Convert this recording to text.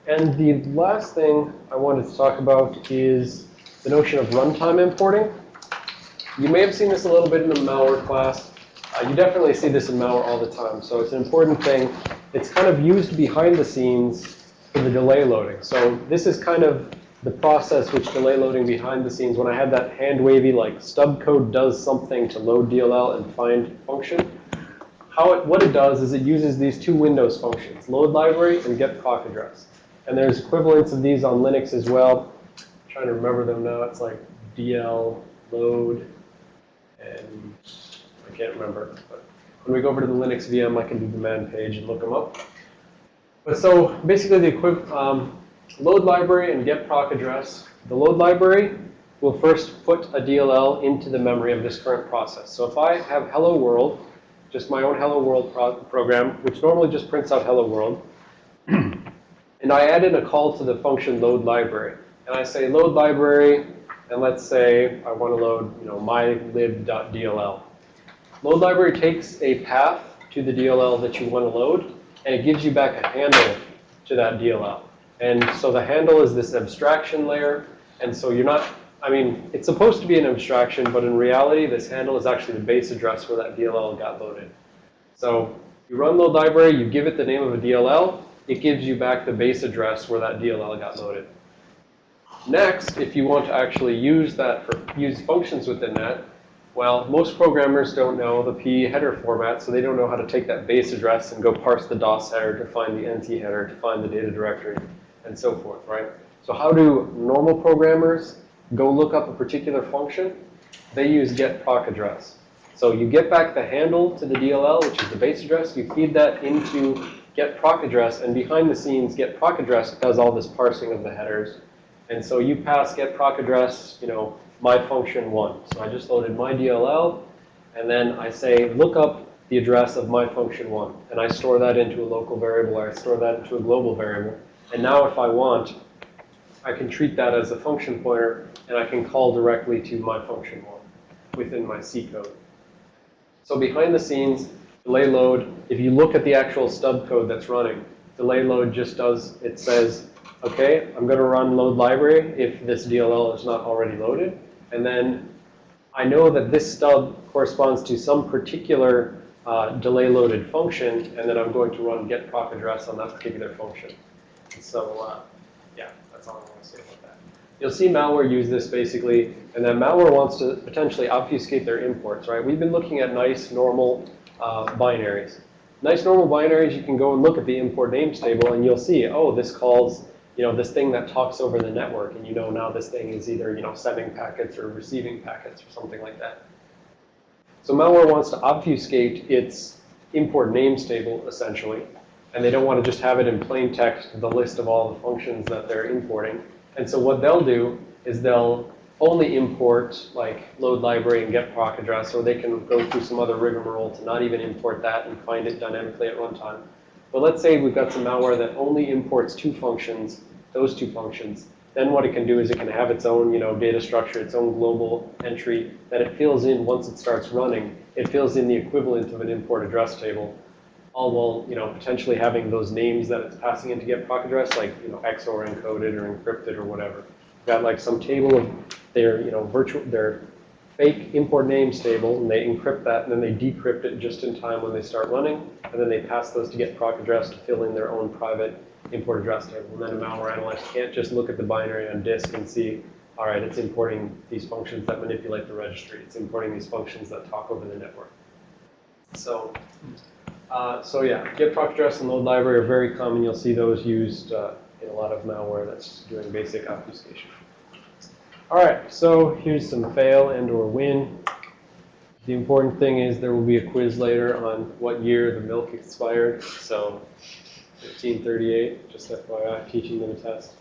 And the last thing I wanted to talk about is the notion of runtime importing. You may have seen this a little bit in the malware class. You definitely see this in malware all the time. So it's an important thing. It's kind of used behind the scenes for the delay loading. So this is kind of the process which delay loading behind the scenes. When I had that hand wavy, like stub code does something to load DLL and find function. What it does is it uses these two Windows functions, load library and get proc address. And there's equivalents of these on Linux as well. I'm trying to remember them now. It's like DL, load, and I can't remember. But when we go over to the Linux VM, I can do the man page and look them up. But so basically the load library and get proc address. The load library will first put a DLL into the memory of this current process. So if I have hello world, just my own hello world program, which normally just prints out hello world, and I add in a call to the function load library. And I say load library, and let's say I want to load mylib.dll. Load library takes a path to the DLL that you want to load, and it gives you back a handle to that DLL. And so the handle is this abstraction layer. And so you're not, I mean, it's supposed to be an abstraction, but in reality, this handle is actually the base address where that DLL got loaded. So you run load library, you give it the name of a DLL, it gives you back the base address where that DLL got loaded. Next, if you want to actually use that use functions within that, well, most programmers don't know the P header format, so they don't know how to take that base address and go parse the DOS header to find the NT header, to find the data directory, and so forth, right? So how do normal programmers go look up a particular function? They use get proc address. So you get back the handle to the DLL, which is the base address, you feed that into get proc address, and behind the scenes, get proc address does all this parsing of the headers. And so you pass get proc address, my function 1. So I just loaded my DLL, and then I say look up the address of my function 1. And I store that into a local variable, or I store that into a global variable. And now if I want, I can treat that as a function pointer, and I can call directly to my function 1 within my C code. So behind the scenes, delay load, if you look at the actual stub code that's running, delay load just does, it says, okay, I'm going to run load library if this DLL is not already loaded. And then I know that this stub corresponds to some particular delay loaded function, and then I'm going to run get proc address on that particular function. So yeah, that's all I want to say about that. You'll see malware use this basically, and then malware wants to potentially obfuscate their imports, right? We've been looking at nice normal binaries. Nice normal binaries, you can go and look at the import names table, and you'll see, oh, this calls this thing that talks over the network, and now this thing is either sending packets or receiving packets or something like that. So malware wants to obfuscate its import names table essentially, and they don't want to just have it in plain text, the list of all the functions that they're importing. And so what they'll do is they'll only import like load library and get proc address, or they can go through some other rigmarole to not even import that and find it dynamically at runtime. But let's say we've got some malware that only imports two functions, those two functions. Then what it can do is it can have its own, data structure, its own global entry that it fills in once it starts running. It fills in the equivalent of an import address table, all while, potentially having those names that it's passing in to get proc address, like, XOR encoded or encrypted or whatever. We've got like some table of their, their fake import names table, and they encrypt that, and then they decrypt it just in time when they start running, and then they pass those to get proc address to fill in their own private import address table. And then a malware analyst can't just look at the binary on disk and see, all right, it's importing these functions that manipulate the registry. It's importing these functions that talk over the network. So yeah, get proc address and load library are very common. You'll see those used in a lot of malware that's doing basic obfuscation. All right, so here's some fail and or win. The important thing is there will be a quiz later on what year the milk expired. So 1538, just FYI, teaching them a test.